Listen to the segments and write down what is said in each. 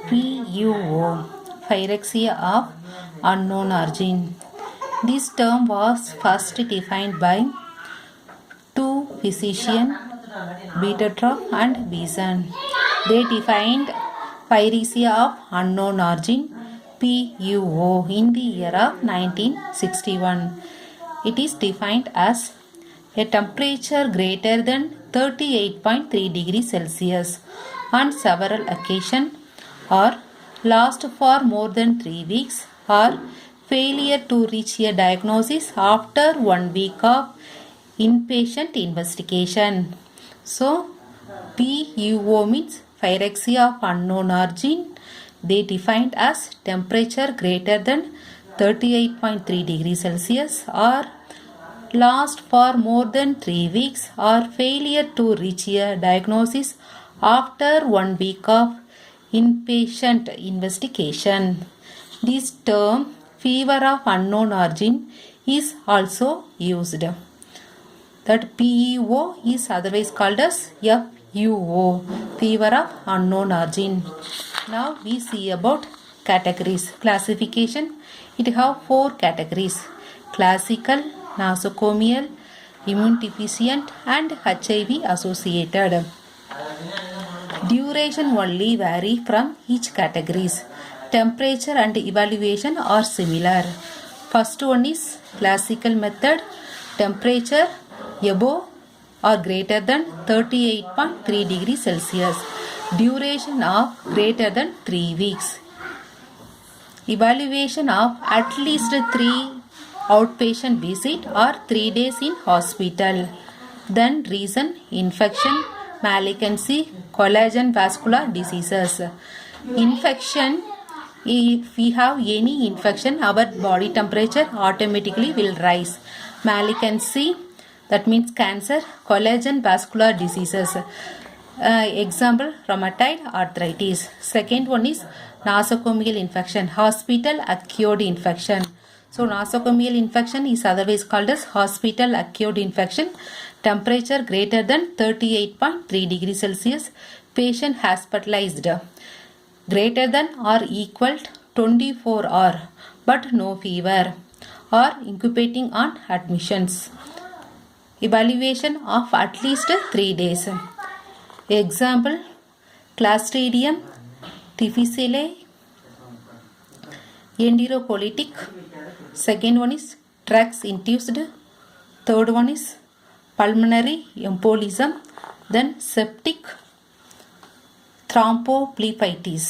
PUO, pyrexia of unknown origin. This term was first defined by two physicians, Bieterhoff and Beeson. They defined pyrexia of unknown origin PUO in the year of 1961. It is defined as a temperature greater than 38.3 degrees Celsius on several occasions, or last for more than 3 weeks, or failure to reach a diagnosis after 1 week of inpatient investigation. So, PUO means pyrexia of unknown origin. They defined as temperature greater than 38.3 degrees Celsius or last for more than 3 weeks or failure to reach a diagnosis after 1 week of inpatient investigation. This term fever of unknown origin is also used. That PEO is otherwise called as FUO, fever of unknown origin. Now we see about categories. Classification. It have 4 categories: classical, nosocomial, immune deficient and HIV associated. Duration only vary from each categories. Temperature and evaluation are similar. First one is classical method. Temperature above or greater than 38.3 degrees Celsius. Duration of greater than 3 weeks. Evaluation of at least 3 outpatient visit or 3 days in hospital. Then reason: infection, malignancy, collagen vascular diseases. Infection: if we have any infection, our body temperature automatically will rise. Malignancy, that means cancer. Collagen vascular diseases. Example: rheumatoid arthritis. Second one is nosocomial infection, hospital acquired infection. So nosocomial infection is otherwise called as hospital acquired infection. Temperature greater than 38.3 degrees Celsius. Patient hospitalized. Greater than or equal to 24 hours but no fever, or incubating on admissions. Evaluation of at least 3 days. Example: Clostridium difficile, enterocolytic. Second one is drugs induced. Third one is pulmonary embolism. Then septic thrombophlebitis.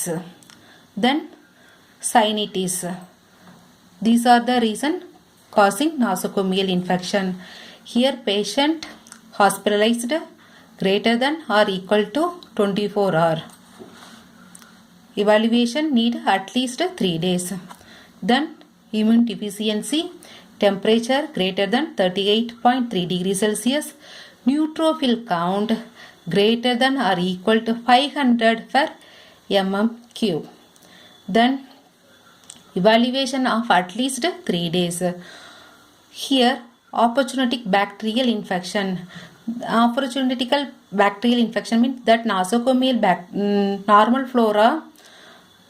Then sinusitis. These are the reasons causing nosocomial infection. Here patient hospitalized greater than or equal to 24 hours. Evaluation need at least 3 days. Then immune deficiency. Temperature greater than 38.3 degrees Celsius. Neutrophil count greater than or equal to 500 per mm³. Then evaluation of at least 3 days. Here opportunistic bacterial infection. Opportunistic bacterial infection means that nosocomial normal flora,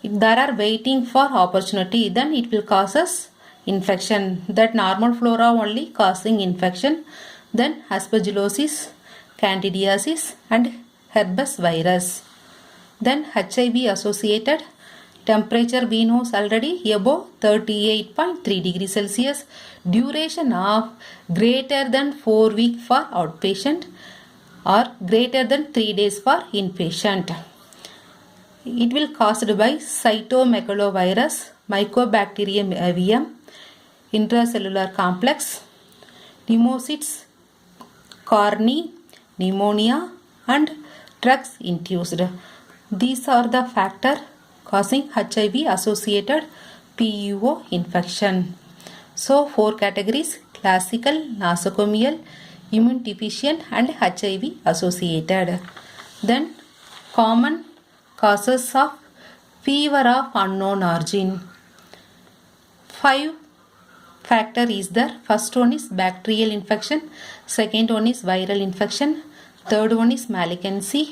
there are waiting for opportunity, then it will cause us infection. That normal flora only causing infection. Then aspergillosis, candidiasis and herpes virus. Then HIV associated. Temperature we know already above 38.3 degrees Celsius. Duration of greater than 4 weeks for outpatient or greater than 3 days for inpatient. It will caused by cytomegalovirus, Mycobacterium avium, intracellular complex, pneumocystis carinii, pneumonia and drugs induced. These are the factors causing HIV associated PUO infection. So 4 categories: classical, nosocomial, immune deficient and HIV associated. Then common causes of fever of unknown origin. 5 factor is there. First one is bacterial infection. Second one is viral infection. Third one is malignancy.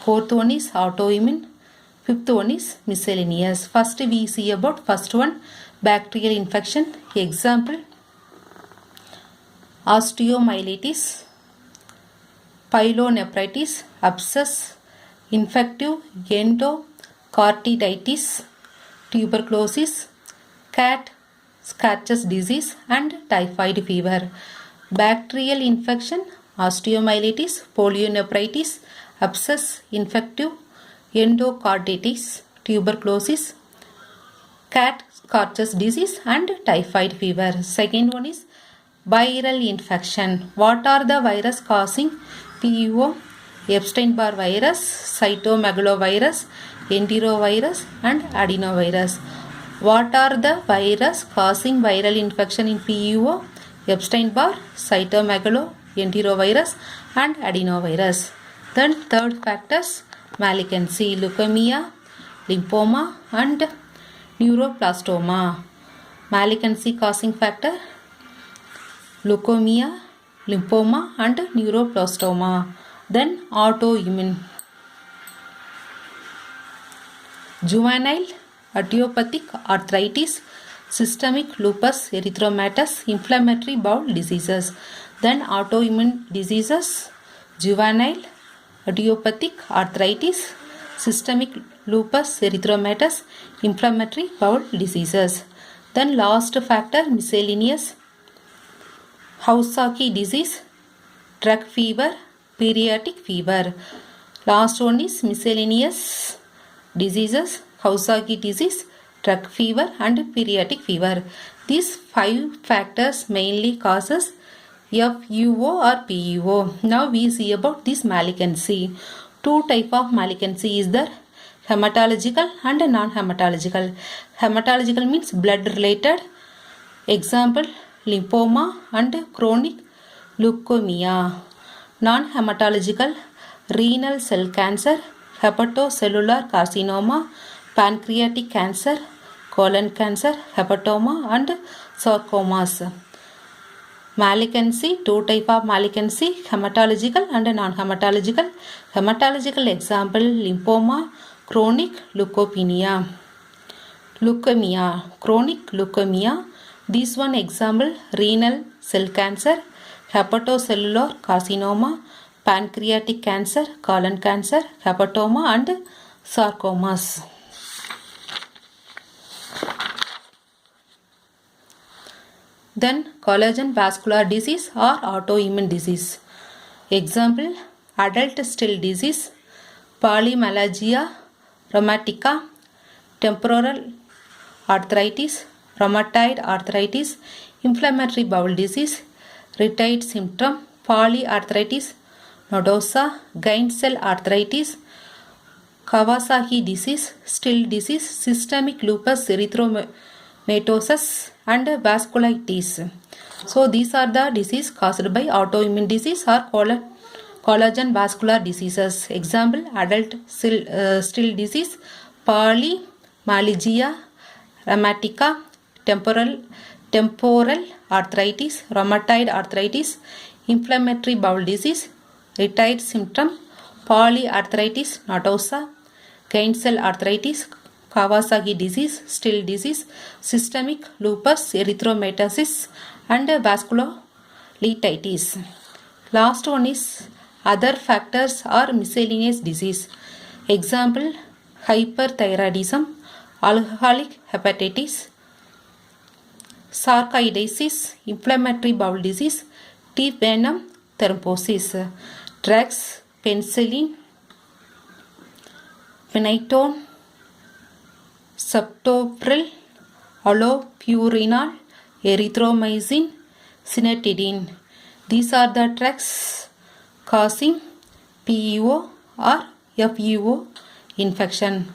Fourth one is autoimmune. Fifth one is miscellaneous. First we see about first one, bacterial infection. Example, osteomyelitis, pyelonephritis, abscess, infective endocarditis, tuberculosis, cat scratches disease and typhoid fever. Bacterial infection, osteomyelitis, pyelonephritis, abscess, infective endocarditis, tuberculosis, cat scratches disease and typhoid fever. Second one is viral infection. What are the virus causing PEO? Epstein-Barr virus, cytomegalovirus, enterovirus and adenovirus. What are the virus causing viral infection in PEO? Epstein-Barr, cytomegalo, enterovirus and adenovirus. Then third factors, malignancy, leukemia, lymphoma and neuroblastoma. Malignancy causing factor, leukemia, lymphoma and neuroblastoma. Then autoimmune, juvenile idiopathic arthritis, systemic lupus erythematosus, inflammatory bowel diseases. Then autoimmune diseases, juvenile idiopathic arthritis, systemic lupus erythematosus, inflammatory bowel diseases. Then last factor, miscellaneous, Kawasaki disease, drug fever, pediatric fever. Last one is miscellaneous diseases, Kawasaki disease, drug fever and pediatric fever. These 5 factors mainly causes FUO or PEO. Now we see about this malignancy. 2 type of malignancy is there, hematological and non-hematological. Hematological means blood related. Example, lymphoma and chronic leukemia. Non-hematological, renal cell cancer, hepatocellular carcinoma, pancreatic cancer, colon cancer, hepatoma and sarcomas. Malignancy, 2 type of malignancy, hematological and non-hematological. Hematological example, lymphoma, chronic leukopenia, chronic leukemia. This one example, renal cell cancer, hepatocellular carcinoma, pancreatic cancer, colon cancer, hepatoma and sarcomas. Then collagen vascular disease or autoimmune disease. Example, adult still disease, polymyalgia rheumatica, temporal arthritis, rheumatoid arthritis, inflammatory bowel disease, rheumatoid syndrome, polyarthritis nodosa, giant cell arthritis, Kawasaki disease, still disease, systemic lupus erythematosus and vasculitis. So these are the disease caused by autoimmune disease or collagen vascular diseases. Example, adult still disease, polymyalgia rheumatica, temporal arthritis, rheumatoid arthritis, inflammatory bowel disease, rheumatoid syndrome, polyarthritis nodosa, giant cell arthritis, Kawasaki disease, still disease, systemic lupus erythematosus and vasculitis. Last one is other factors or miscellaneous disease. Example, hyperthyroidism, alcoholic hepatitis, sarcoidosis, inflammatory bowel disease, T. venom thrombosis. Drugs, penicillin, phenytoin, ceftobipril, allopurinol, erythromycin, cinetidine. These are the drugs causing PEO or FUO infection.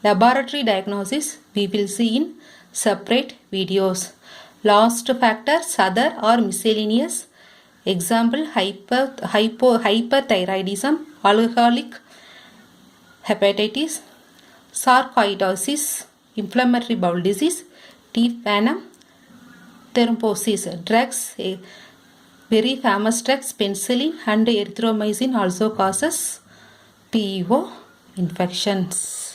Laboratory diagnosis we will see in separate videos. Last factors other or miscellaneous. Example, hyperthyroidism, alcoholic hepatitis, sarcoidosis, inflammatory bowel disease, T. venom thrombosis. Drugs, very famous drugs, penicillin and erythromycin also causes PEO infections.